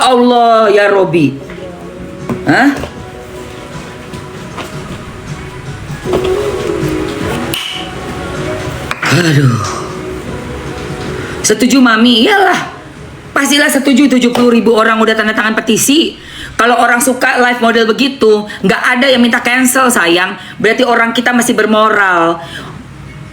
Allah ya Robi. Hah? Aduh. Setuju Mami? Iyalah. Pastilah setuju, 70.000 orang udah tanda tangan petisi. Kalau orang suka live model begitu, nggak ada yang minta cancel sayang. Berarti orang kita masih bermoral.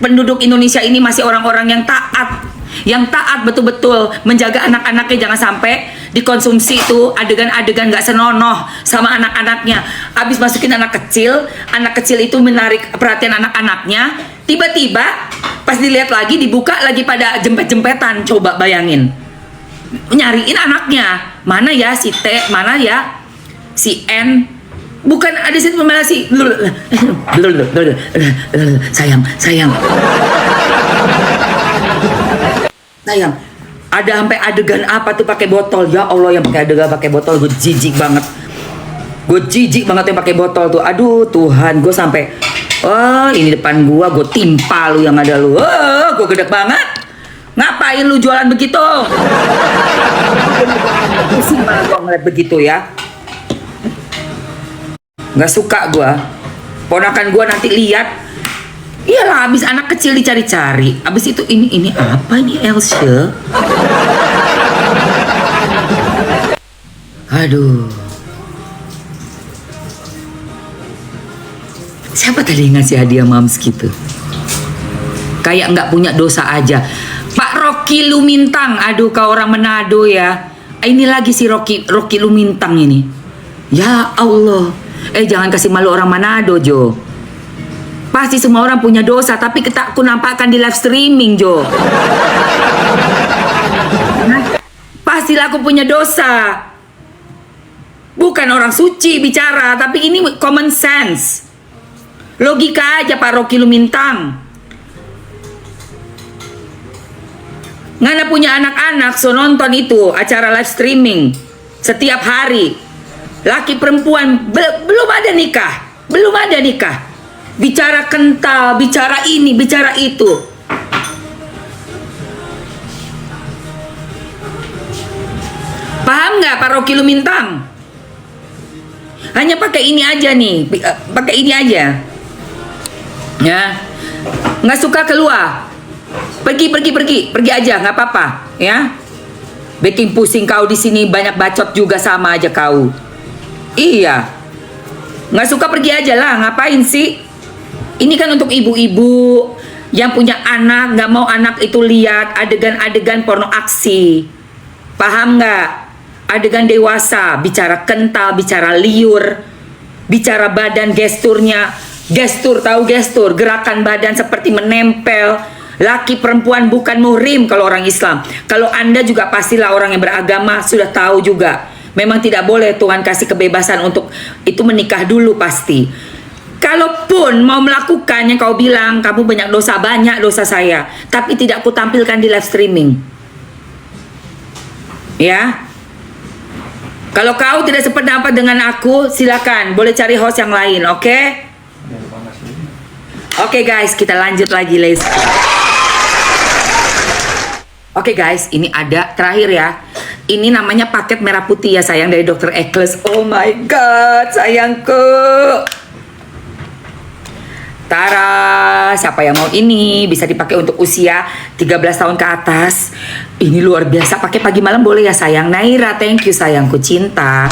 Penduduk Indonesia ini masih orang-orang yang taat. Yang taat betul-betul menjaga anak-anaknya, jangan sampai dikonsumsi itu adegan-adegan nggak senonoh sama anak-anaknya. Abis masukin anak kecil itu menarik perhatian anak-anaknya. Tiba-tiba pas dilihat lagi, dibuka lagi pada jempet-jempetan. Coba bayangin, nyariin anaknya, mana ya si T, mana ya si N. Bukan ada situ malah si sayang. Sayang, ada sampai adegan apa tuh pakai botol. Ya Allah, yang pakai adegan pakai botol gue jijik banget. Gue jijik banget yang pakai botol tuh. Aduh Tuhan, gue sampai ini depan gue timpa lu yang ada lu. Gue gedek banget. Ngapain lu jualan begitu? Pusing banget gue ngeliat begitu ya. Nggak suka gue. Ponakan gue nanti lihat. Iyalah, habis anak kecil dicari-cari. Habis itu ini apa ini Elsa? Aduh. Siapa tadi ngasih hadiah mams gitu? Kayak nggak punya dosa aja. Pak Rocky Lumintang. Aduh, kau orang Manado ya. Ini lagi si Rocky Lumintang ini. Ya Allah. Jangan kasih malu orang Manado, Jo. Pasti semua orang punya dosa, tapi aku nampakkan di live streaming, Jo. Pastilah aku punya dosa. Bukan orang suci bicara, tapi ini common sense. Logika aja Pak Rocky Lumintang. Ngana punya anak-anak, so nonton itu acara live streaming setiap hari. Laki perempuan belum ada nikah. Bicara kental, bicara ini, bicara itu. Paham nggak Pak Rocky Lumintang? Hanya pakai ini aja nih, pakai ini aja. Ya, nggak suka keluar. Pergi aja, nggak apa-apa. Ya, bikin pusing kau di sini, banyak bacot juga sama aja kau. Iya, nggak suka pergi aja lah. Ngapain sih? Ini kan untuk ibu-ibu yang punya anak, nggak mau anak itu lihat adegan-adegan porno aksi. Paham nggak? Adegan dewasa, bicara kental, bicara liur, bicara badan gesturnya. Tahu gestur, gerakan badan seperti menempel. Laki perempuan bukan muhrim kalau orang Islam. Kalau Anda juga pastilah orang yang beragama, sudah tahu juga. Memang tidak boleh, Tuhan kasih kebebasan untuk itu menikah dulu pasti. Kalaupun mau melakukan yang kau bilang, kamu banyak dosa saya, tapi tidak aku tampilkan di live streaming. Ya. Kalau kau tidak sependapat dengan aku, silakan, boleh cari host yang lain, oke? Oke guys, kita lanjut lagi, Les. Oke guys, ini ada terakhir ya. Ini namanya paket merah putih ya sayang, dari Dr. Eccles. Oh my god, sayangku. Tara, siapa yang mau ini? Bisa dipakai untuk usia 13 tahun ke atas. Ini luar biasa, pakai pagi malam boleh ya sayang. Naira, thank you sayangku, cinta.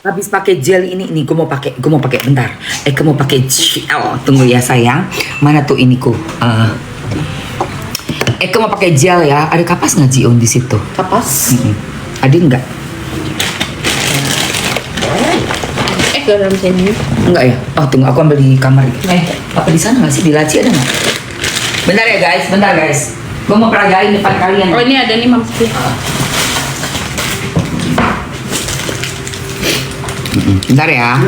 Habis pakai gel ini gue mau pakai bentar. Gue mau pakai gel. Tunggu ya sayang. Mana tuh iniku? Gue mau pakai gel ya. Ada kapas nggak Jion di situ? Kapas? Ada nggak? Dalam sini enggak ya? Oh tunggu, aku ambil di kamar. Apa di sana nggak sih, di laci ada nggak? Bentar guys, gue mau peragain depan kalian. Oh ini ada nih Mams. Bentar ya.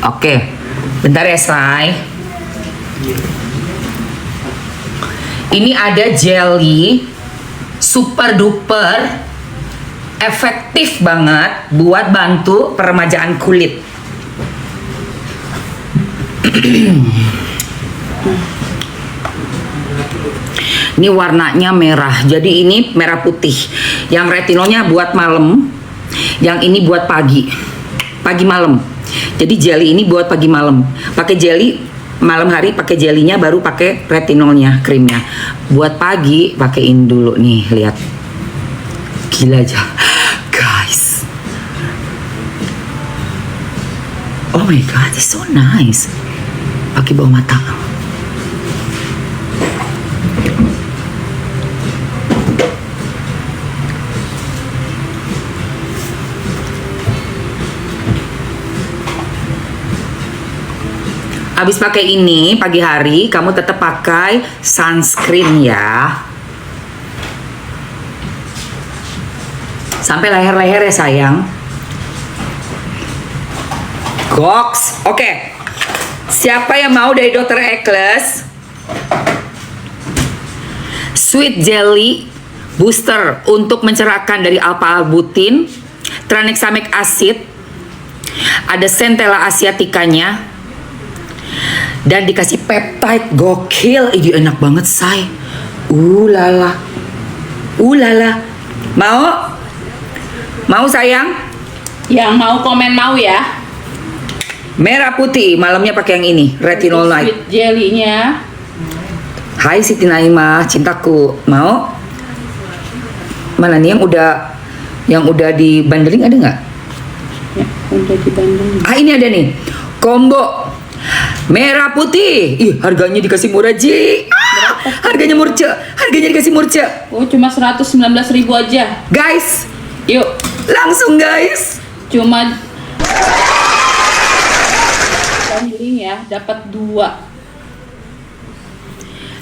Oke, bentar ya Say. Ini ada jelly super duper efektif banget buat bantu peremajaan kulit. Ini warnanya merah, jadi ini merah putih. Yang retinolnya buat malam, yang ini buat pagi malam. Jadi jelly ini buat pagi malam. Pakai jelly malam hari, pakai jelinya, baru pakai retinolnya, krimnya. Buat pagi pakein dulu nih, lihat. Gila aja, guys. Oh my god, it's so nice. Pakai bawah mata. Habis pakai ini pagi hari, kamu tetap pakai sunscreen ya. Sampai leher-leher ya sayang. Goks. Oke. Siapa yang mau dari Dr. Eccles? Sweet Jelly Booster untuk mencerahkan dari alpha-arbutin, tranexamic acid, ada centella asiaticanya, dan dikasih peptide gokil. Ini enak banget say. Lala. Mau sayang? Yang mau komen mau ya. Merah putih, malamnya pakai yang ini, retinol night. Sweet jelly-nya. Hai Siti Naimah, cintaku. Mau? Mana nih yang udah dibandeling, ada nggak? Ya, udah dibandeling. Ini ada nih. Combo merah putih. Ih, harganya dikasih murah, Ji. Harganya murce. Harganya dikasih murce. Oh, cuma 119.000 aja. Guys, Yuk, langsung guys. cuma bandeling ya, dapat 2.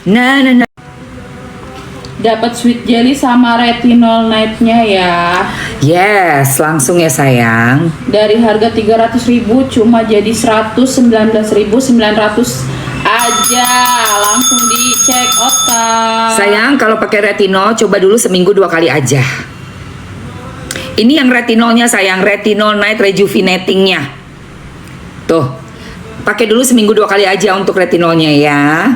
Nah. Dapat sweet jelly sama retinol night-nya ya. Yes, langsung ya sayang. Dari harga 300.000 cuma jadi 119.900 aja. Langsung dicek otak. Sayang, kalau pakai retinol coba dulu seminggu 2 kali aja. Ini yang retinolnya sayang, retinol night rejuvenatingnya. Tuh, pakai dulu seminggu 2 kali aja untuk retinolnya ya.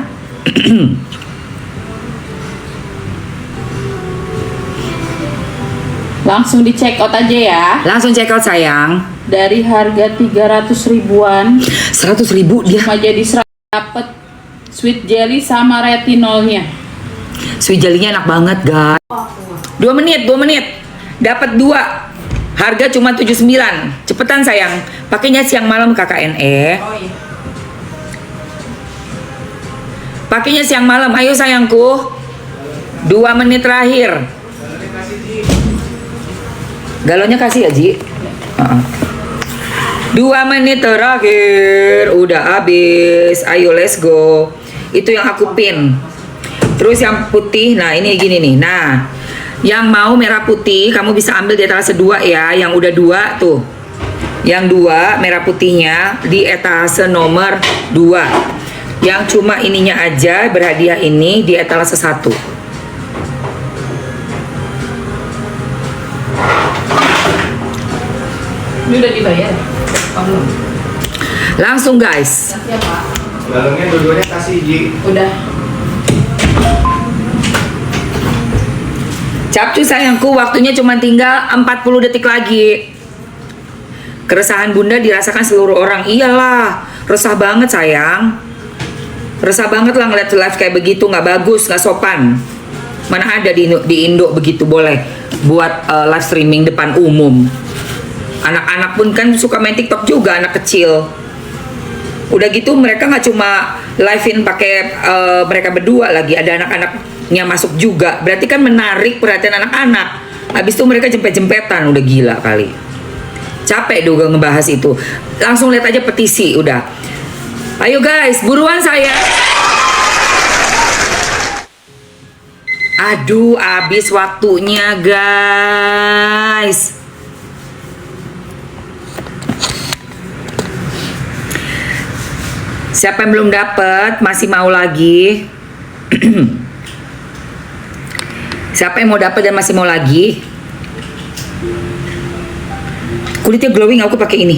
Langsung dicek out aja ya. Langsung check out sayang. Dari harga 300 ribuan 100.000 dia. cuma jadi 100, dapet sweet jelly sama retinolnya. Sweet jelly-nya enak banget guys. 2 menit dapat 2. Harga cuma 79. Cepetan sayang, pakainya siang malam KKNE. Oh iya. Pakainya siang malam, ayo sayangku. 2 menit terakhir. Galonnya kasih ya Ji. 2 menit terakhir, udah habis. Ayo let's go. Itu yang aku pin. Terus yang putih, nah ini gini nih. Nah, yang mau merah putih, kamu bisa ambil di etalase 2 ya. Yang udah 2 tuh. Yang 2 merah putihnya di etalase nomor 2. Yang cuma ininya aja berhadiah ini di etalase 1. Ini udah dibayar? Oh, Langsung guys. ya Pak. Galonnya dua-duanya kasih Ji. Udah. Capcu sayangku, waktunya cuma tinggal 40 detik lagi. Keresahan bunda dirasakan seluruh orang. Iyalah, resah banget sayang. Resah banget lah ngeliat live kayak begitu, nggak bagus, nggak sopan. Mana ada di Indo begitu boleh buat live streaming depan umum. Anak-anak pun kan suka main TikTok juga, anak kecil. Udah gitu mereka nggak cuma live-in pakai mereka berdua lagi, ada anak-anaknya masuk juga. Berarti kan menarik perhatian anak-anak. Habis itu mereka jempet-jempetan, udah gila kali. Capek juga ngebahas itu. Langsung lihat aja petisi udah. Ayo guys, buruan saya. Aduh, habis waktunya guys. Siapa yang belum dapat, masih mau lagi? Siapa yang mau dapat dan masih mau lagi? Kulitnya glowing, aku pakai ini.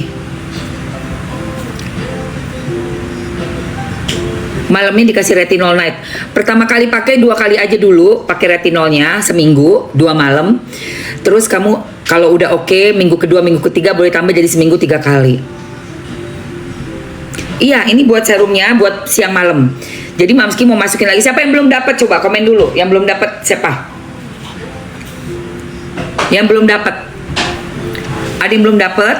Malamnya dikasih retinol night. Pertama kali pakai 2 kali aja dulu, pakai retinolnya seminggu 2 malam. Terus kamu kalau udah oke, minggu kedua, minggu ketiga boleh tambah jadi seminggu 3 kali. Iya, ini buat serumnya buat siang malam. Jadi Mamski mau masukin lagi. Siapa yang belum dapat coba komen dulu. Yang belum dapat siapa? Yang belum dapat? Ada yang belum dapat?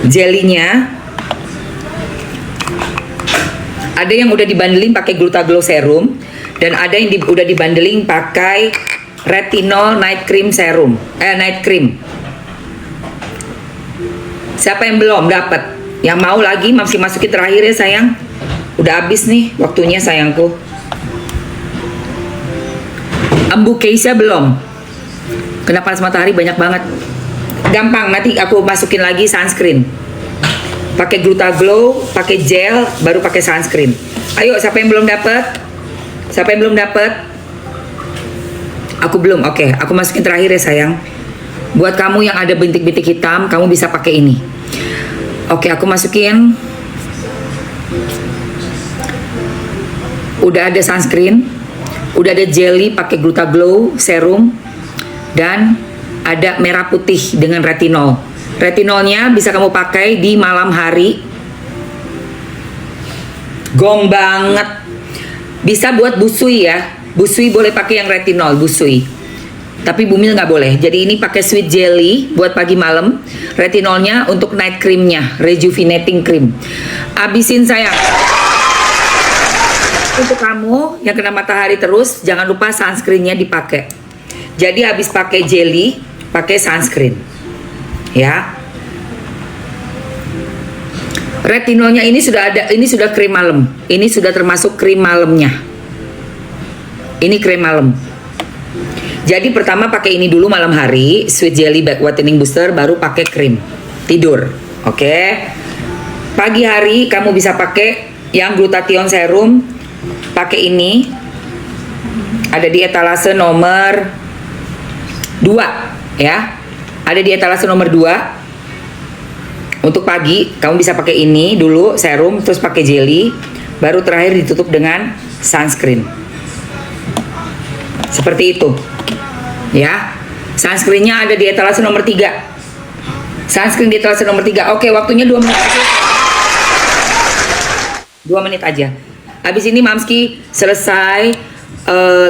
Jelinya ada yang udah dibandelin pakai Glutaglow serum dan ada yang udah dibandelin pakai retinol night cream serum, night cream. Siapa yang belum dapat? Yang mau lagi masih masukin terakhir ya sayang. Udah habis nih waktunya sayangku. Embu Keisha belum. Kena panas matahari banyak banget. Gampang, nanti aku masukin lagi sunscreen. Pakai Glutaglow, pakai gel, baru pakai sunscreen. Ayo, siapa yang belum dapat? Siapa yang belum dapat? Aku belum. Oke, aku masukin terakhir ya sayang. Buat kamu yang ada bintik-bintik hitam, kamu bisa pakai ini. Oke, aku masukin. Udah ada sunscreen, udah ada jelly pakai Glutaglow serum, dan ada merah putih dengan retinol. Retinolnya bisa kamu pakai di malam hari. Gong banget. Bisa buat busui ya. Busui boleh pakai yang retinol, busui. Tapi bumil nggak boleh. Jadi ini pakai sweet jelly buat pagi malam. Retinolnya untuk night creamnya, rejuvenating cream. Abisin sayang. Untuk kamu yang kena matahari terus, jangan lupa sunscreennya dipakai. Jadi habis pakai jelly, pakai sunscreen. Ya. Retinolnya ini sudah ada, ini sudah krim malam. Ini sudah termasuk krim malamnya. Ini krim malam. Jadi pertama pakai ini dulu malam hari, sweet jelly back whitening booster, baru pakai krim tidur. Oke. Pagi hari kamu bisa pakai yang glutathione serum, pakai ini. Ada di etalase nomor 2 ya. Ada di etalase nomor 2. Untuk pagi kamu bisa pakai ini dulu serum, terus pakai jelly, baru terakhir ditutup dengan sunscreen. Seperti itu. Ya. Sunscreennya ada di etalase nomor 3. Sunscreen di etalase nomor 3. Oke, waktunya 2 menit aja. 2 menit aja. Habis ini Mamski selesai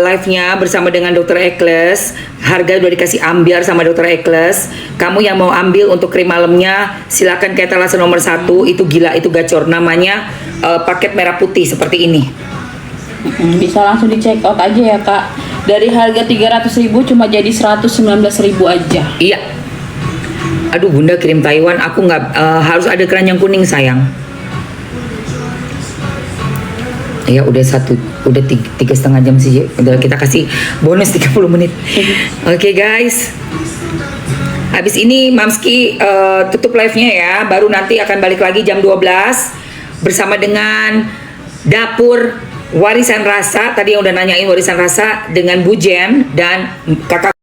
live-nya bersama dengan Dr. Ekles. Harga udah dikasih ambiar sama Dr. Ekles. Kamu yang mau ambil untuk krim malamnya, silakan ke etalase nomor 1. Itu gila, itu gacor. Namanya paket merah putih seperti ini. Bisa langsung di check out aja ya kak. Dari harga 300.000 cuma jadi 119.000 aja. Iya. Aduh bunda, krim Taiwan aku nggak harus ada keranjang kuning sayang. Ya udah 3,5 jam sih. Udah kita kasih bonus 30 menit. Oke guys. Habis ini Mamski tutup live-nya ya. Baru nanti akan balik lagi jam 12 bersama dengan Dapur Warisan Rasa. Tadi yang udah nanyain warisan rasa dengan Bu Jen dan kakak